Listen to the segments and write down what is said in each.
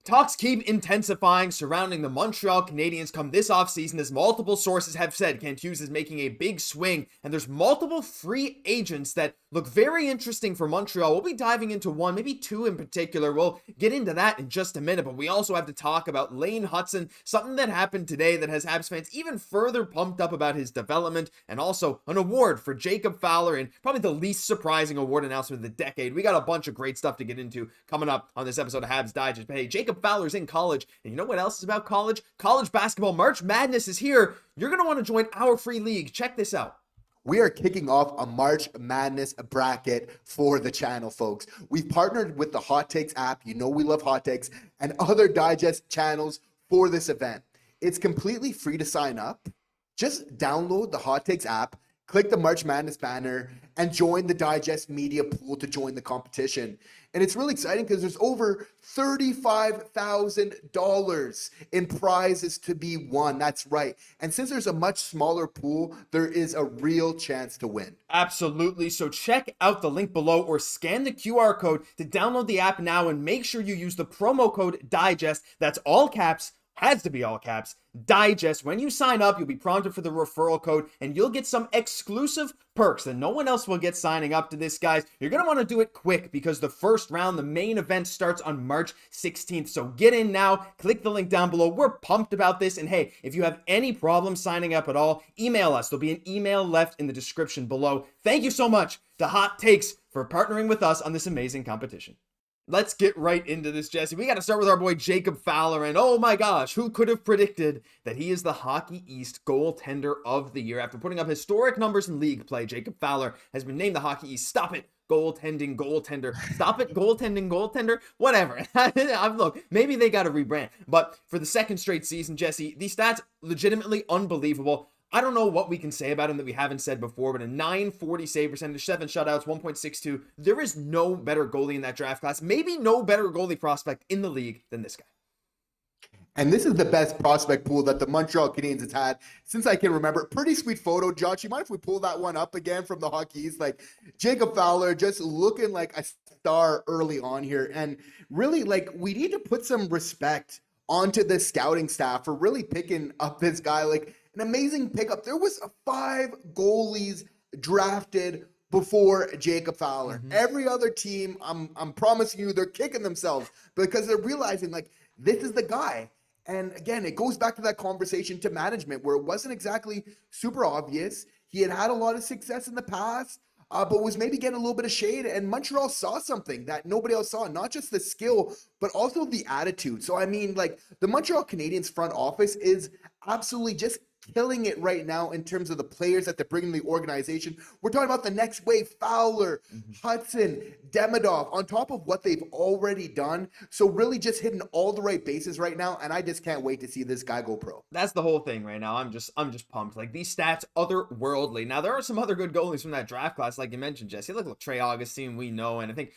Talks keep intensifying surrounding the Montreal Canadiens come this offseason as multiple sources have said Kent Hughes is making a big swing, and there's multiple free agents that look very interesting for Montreal. We'll be diving into one, maybe two in particular. We'll get into that in just a minute, but we also have to talk about Lane Hutson, something that happened today that has Habs fans even further pumped up about his development, and also an award for Jacob Fowler, and probably the least surprising award announcement of the decade. We got a bunch of great stuff to get into coming up on this episode of Habs Digest. But hey, Jacob Fowler's in college, and you know what else is about college? College basketball. March Madness is here. You're going to want to join our free league. Check this out. We are kicking off a March Madness bracket for the channel, folks. We've partnered with the Hot Takes app. You know we love Hot Takes and other digest channels for this event. It's completely free to sign up. Just download the Hot Takes app, click the March Madness banner, and join the Digest Media pool to join the competition. And it's really exciting because there's over $35,000 in prizes to be won. That's right. And since there's a much smaller pool, there is a real chance to win. Absolutely. So check out the link below or scan the QR code to download the app now, and make sure you use the promo code DIGEST. That's all caps. Has to be all caps, Digest. When you sign up, you'll be prompted for the referral code, and you'll get some exclusive perks that no one else will get signing up to this, guys. You're going to want to do it quick because the first round, the main event, starts on March 16th. So get in now, click the link down below. We're pumped about this. And hey, if you have any problems signing up at all, email us. There'll be an email left in the description below. Thank you so much to Hot Takes for partnering with us on this amazing competition. Let's get right into this, Jesse. We got to start with our boy Jacob Fowler, and oh my gosh, who could have predicted that he is the Hockey East goaltender of the year? After putting up historic numbers in league play, Jacob Fowler has been named the Hockey East Stop It Goaltending Goaltender. Stop It Goaltending Goaltender? Whatever. Look, maybe they got to rebrand. But for the second straight season, Jesse, these stats legitimately unbelievable. I don't know what we can say about him that we haven't said before, but a .940 save percentage, 7 shutouts, 1.62. There is no better goalie in that draft class. Maybe no better goalie prospect in the league than this guy. And this is the best prospect pool that the Montreal Canadiens has had since I can remember. Pretty sweet photo, Josh. You mind if we pull that one up again from the Hockey East? Like Jacob Fowler just looking like a star early on here. And really, like, we need to put some respect onto the scouting staff for really picking up this guy. Like, an amazing pickup. There was 5 goalies drafted before Jacob Fowler. Every other team, I'm promising you, they're kicking themselves because they're realizing, like, this is the guy. And again, it goes back to that conversation to management where it wasn't exactly super obvious. He had a lot of success in the past, but was maybe getting a little bit of shade. And Montreal saw something that nobody else saw, not just the skill, but also the attitude. So, I mean, like, the Montreal Canadiens front office is absolutely just killing it right now in terms of the players that they're bringing to the organization. We're talking about the next wave: Fowler, Hutson, Demidov, on top of what they've already done. So really just hitting all the right bases right now, and I just can't wait to see this guy go pro. That's the whole thing right now. I'm just pumped. Like, these stats, otherworldly. Now, there are some other good goalies from that draft class, like you mentioned, Jesse. Look, Trey Augustine, we know, and I think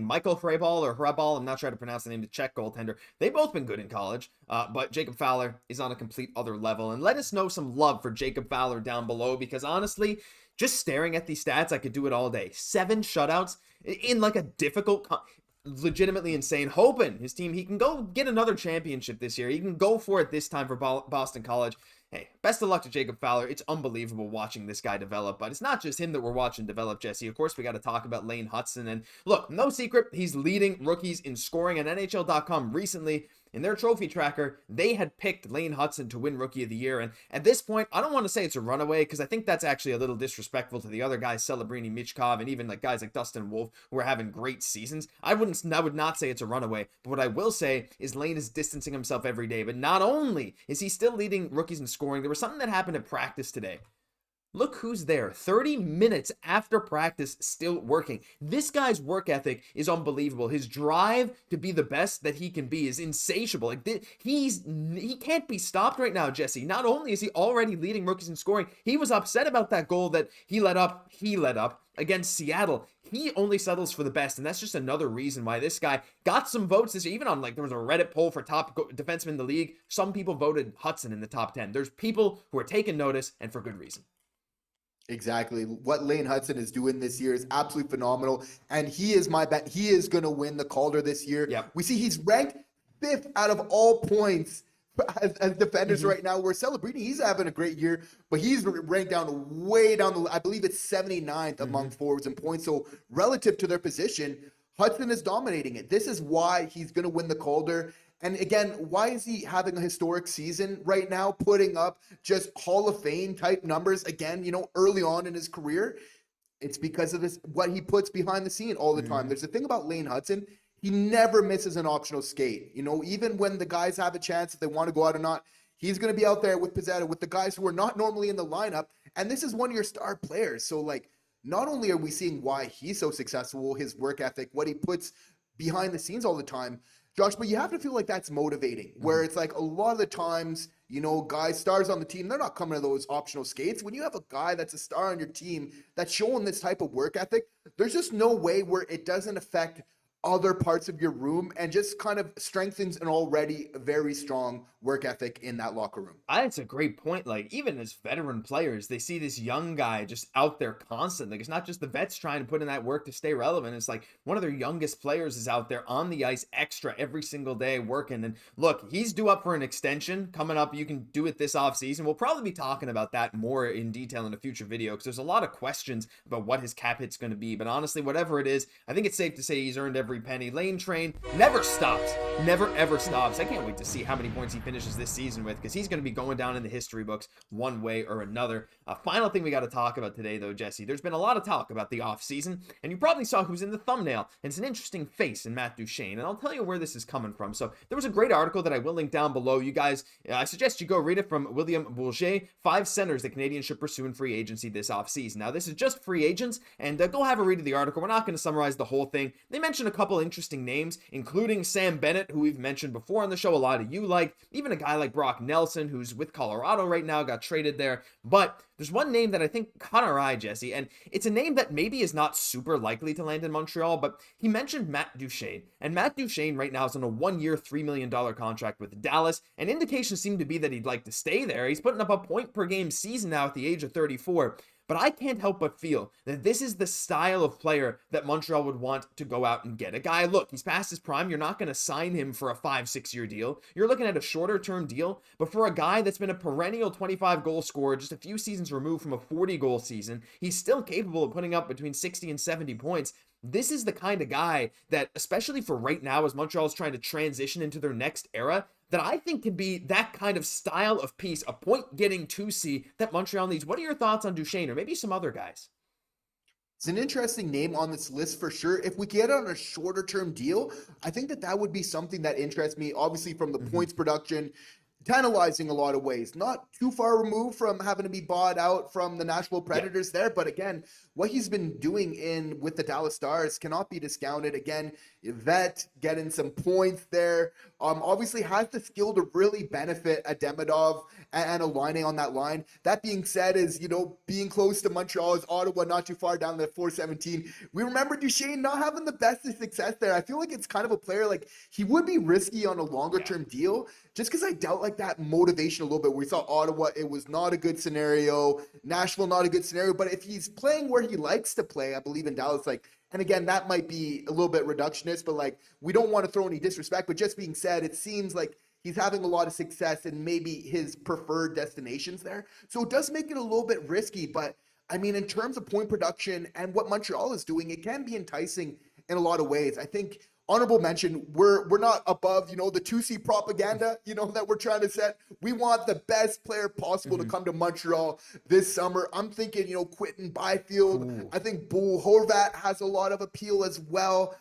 Michael Hrebal, I'm not sure how to pronounce the name, the Czech goaltender. They've both been good in college, but Jacob Fowler is on a complete other level. And let us know some love for Jacob Fowler down below, because honestly, just staring at these stats, I could do it all day. 7 shutouts in like a difficult, legitimately insane. Hoping his team, he can go get another championship this year. He can go for it this time for Boston College. Hey, best of luck to Jacob Fowler. It's unbelievable watching this guy develop, but it's not just him that we're watching develop, Jesse. Of course, we got to talk about Lane Hutson. And look, no secret, he's leading rookies in scoring. And NHL.com recently, in their trophy tracker, they had picked Lane Hutson to win Rookie of the Year. And at this point, I don't want to say it's a runaway, because I think that's actually a little disrespectful to the other guys, Celebrini, Michkov, and even like guys like Dustin Wolf, who are having great seasons. I would not say it's a runaway, but what I will say is Lane is distancing himself every day. But not only is he still leading rookies in scoring, there was something that happened at practice today. Look who's there. 30 minutes after practice, still working. This guy's work ethic is unbelievable. His drive to be the best that he can be is insatiable. Like, he can't be stopped right now, Jesse. Not only is he already leading rookies in scoring, he was upset about that goal that he let up against Seattle. He only settles for the best, and that's just another reason why this guy got some votes this year. Even on, like, there was a Reddit poll for top defenseman in the league. Some people voted Hutson in the top 10. There's people who are taking notice, and for good reason. Exactly. What Lane Hutson is doing this year is absolutely phenomenal. And he is my bet. He is going to win the Calder this year. Yep. We see he's ranked 5th out of all points as defenders right now. We're celebrating. He's having a great year, but he's ranked down way down I believe it's 79th among forwards in points. So relative to their position, Hutson is dominating it. This is why he's going to win the Calder. And again, why is he having a historic season right now, putting up just Hall of Fame type numbers again, early on in his career? It's because of this, what he puts behind the scene all the time. There's a thing about Lane Hutson. He never misses an optional skate. Even when the guys have a chance, if they want to go out or not, he's going to be out there with Pizzetta, with the guys who are not normally in the lineup. And this is one of your star players. So, not only are we seeing why he's so successful, his work ethic, what he puts behind the scenes all the time, Josh, but you have to feel like that's motivating, where it's like a lot of the times, guys, stars on the team, they're not coming to those optional skates. When you have a guy that's a star on your team that's showing this type of work ethic, there's just no way where it doesn't affect other parts of your room and just kind of strengthens an already very strong work ethic in that locker room. That's a great point. Even as veteran players, they see this young guy just out there constantly. It's not just the vets trying to put in that work to stay relevant. It's like one of their youngest players is out there on the ice extra every single day working. And look, he's due up for an extension coming up. You can do it this offseason. We'll probably be talking about that more in detail in a future video because there's a lot of questions about what his cap hit's going to be. But honestly, whatever it is, I think it's safe to say he's earned every penny. Lane Train never stops. Never, ever stops. I can't wait to see how many points he finishes this season with because he's going to be going down in the history books one way or another. Final thing we got to talk about today, though, Jesse. There's been a lot of talk about the offseason, and you probably saw who's in the thumbnail. And it's an interesting face in Matt Duchene, and I'll tell you where this is coming from. So there was a great article that I will link down below. You guys, I suggest you go read it from William Bourget, 5 centers the Canadiens should pursue in free agency this offseason. Now, this is just free agents, and go have a read of the article. We're not going to summarize the whole thing. They mention a couple interesting names, including Sam Bennett, who we've mentioned before on the show, a lot of you like, even a guy like Brock Nelson, who's with Colorado right now, got traded there. But there's one name that I think caught our eye, Jesse, and it's a name that maybe is not super likely to land in Montreal, but he mentioned Matt Duchene. And Matt Duchene right now is on a 1-year, $3 million contract with Dallas, and indications seem to be that he'd like to stay there. He's putting up a point per game season now at the age of 34. But I can't help but feel that this is the style of player that Montreal would want to go out and get. A guy, look, he's past his prime. You're not going to sign him for a 5-6 year deal. You're looking at a shorter term deal. But for a guy that's been a perennial 25 goal scorer, just a few seasons removed from a 40 goal season, he's still capable of putting up between 60 and 70 points. This is the kind of guy that, especially for right now, as Montreal is trying to transition into their next era, that I think can be that kind of style of piece, a point-getting 2C that Montreal needs. What are your thoughts on Duchene or maybe some other guys? It's an interesting name on this list for sure. If we get on a shorter term deal, I think that would be something that interests me, obviously from the points production, tantalizing a lot of ways. Not too far removed from having to be bought out from the Nashville Predators there, but again, what he's been doing with the Dallas Stars cannot be discounted. Again, vet getting some points there. Obviously has the skill to really benefit a Demidov and aligning on that line. That being said, is being close to Montreal, is Ottawa not too far down the 417. We remember Duchene not having the best of success there. I feel like it's kind of a player he would be risky on a longer term deal, just because I doubt that motivation a little bit. We saw Ottawa, it was not a good scenario. Nashville, not a good scenario. But if he's playing where he likes to play, I believe in Dallas, and again, that might be a little bit reductionist, but we don't want to throw any disrespect, but just being said, it seems like he's having a lot of success in maybe his preferred destinations there. So it does make it a little bit risky, but I mean, in terms of point production and what Montreal is doing, it can be enticing in a lot of ways. I think honorable mention, we're not above, the 2C propaganda, that we're trying to set. We want the best player possible to come to Montreal this summer. I'm thinking, Quentin Byfield. Ooh. I think Bo Horvat has a lot of appeal as well.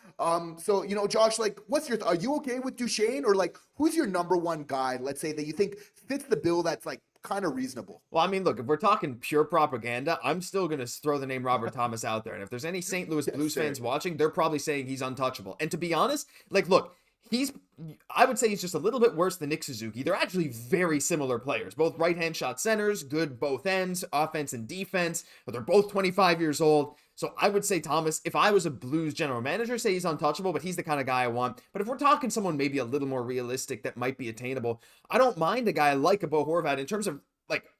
So, Josh, what's your, are you okay with Duchene, or who's your number one guy, let's say, that you think fits the bill that's kind of reasonable? Well, I mean, look, if we're talking pure propaganda, I'm still going to throw the name Robert Thomas out there. And if there's any St. Louis Blues fans watching, they're probably saying he's untouchable. And to be honest, look, I would say he's just a little bit worse than Nick Suzuki. They're actually very similar players, both right-hand shot centers, good both ends, offense and defense, but they're both 25 years old. So I would say Thomas, if I was a Blues general manager, say he's untouchable, but he's the kind of guy I want. But if we're talking someone maybe a little more realistic that might be attainable, I don't mind a guy like a Bo Horvat in terms of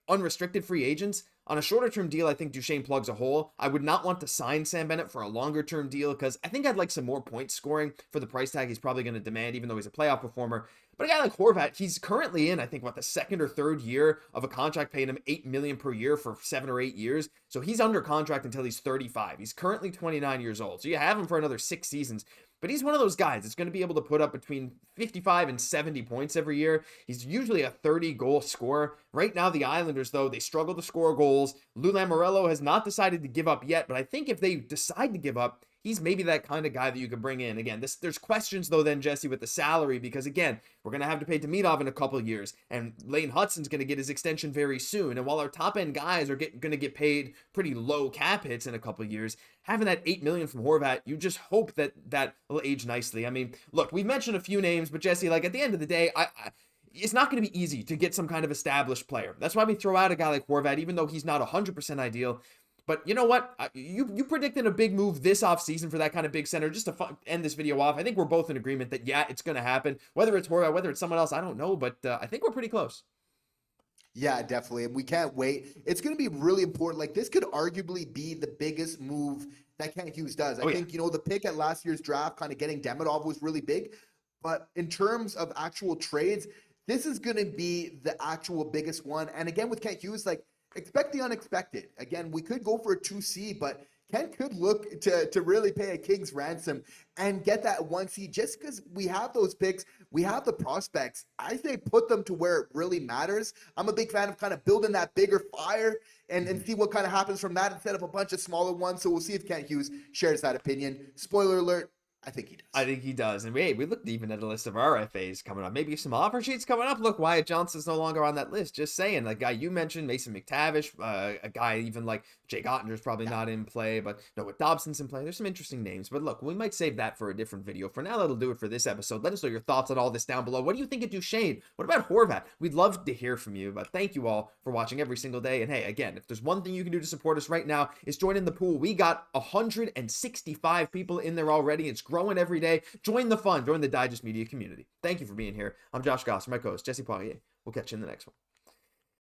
unrestricted free agents. On a shorter term deal, I think Duchesne plugs a hole. I would not want to sign Sam Bennett for a longer term deal because I think I'd like some more point scoring for the price tag he's probably going to demand, even though he's a playoff performer. But a guy like Horvat, he's currently in, I think, the second or third year of a contract paying him $8 million per year for 7 or 8 years. So he's under contract until he's 35. He's currently 29 years old. So you have him for another 6 seasons. But he's one of those guys that's going to be able to put up between 55 and 70 points every year. He's usually a 30-goal scorer. Right now, the Islanders, though, they struggle to score goals. Lou Lamoriello has not decided to give up yet, but I think if they decide to give up, he's maybe that kind of guy that you could bring in. Again, there's questions, though, then, Jesse, with the salary, because, again, we're going to have to pay Demidov in a couple of years, and Lane Hutson's going to get his extension very soon. And while our top-end guys are going to get paid pretty low cap hits in a couple of years, having that $8 million from Horvat, you just hope that will age nicely. I mean, look, we've mentioned a few names, but, Jesse, like, at the end of the day, it's not going to be easy to get some kind of established player. That's why we throw out a guy like Horvat, even though he's not 100% ideal. But you know what? You predicted a big move this offseason for that kind of big center. Just to end this video off, I think we're both in agreement that, yeah, it's going to happen. Whether it's Horvat, whether it's someone else, I don't know. But I think we're pretty close. Yeah, definitely. And we can't wait. It's going to be really important. Like, this could arguably be the biggest move that Kent Hughes does. I think, the pick at last year's draft, kind of getting Demidov, was really big. But in terms of actual trades, this is going to be the actual biggest one. And again, with Kent Hughes, like, expect the unexpected. Again, we could go for a 2C, but Kent could look to really pay a king's ransom and get that 1C just because we have those picks. We have the prospects. I say put them to where it really matters. I'm a big fan of kind of building that bigger fire and see what kind of happens from that instead of a bunch of smaller ones. So we'll see if Kent Hughes shares that opinion. Spoiler alert. I think he does. I think he does. And we looked even at a list of RFAs coming up. Maybe some offer sheets coming up. Look, Wyatt Johnson's no longer on that list. Just saying. The guy you mentioned, Mason McTavish, a guy even like Jake Ottinger's probably not in play, but with Dobson's in play. There's some interesting names. But look, we might save that for a different video. For now, that'll do it for this episode. Let us know your thoughts on all this down below. What do you think of Duchesne? What about Horvat? We'd love to hear from you. But thank you all for watching every single day. And hey, again, if there's one thing you can do to support us right now, is join in the pool. We got 165 people in there already. It's growing every day. Join the fun. Join the Digest Media community. Thank you for being here. I'm Josh Gosse, my co-host, Jesse Poirier. We'll catch you in the next one.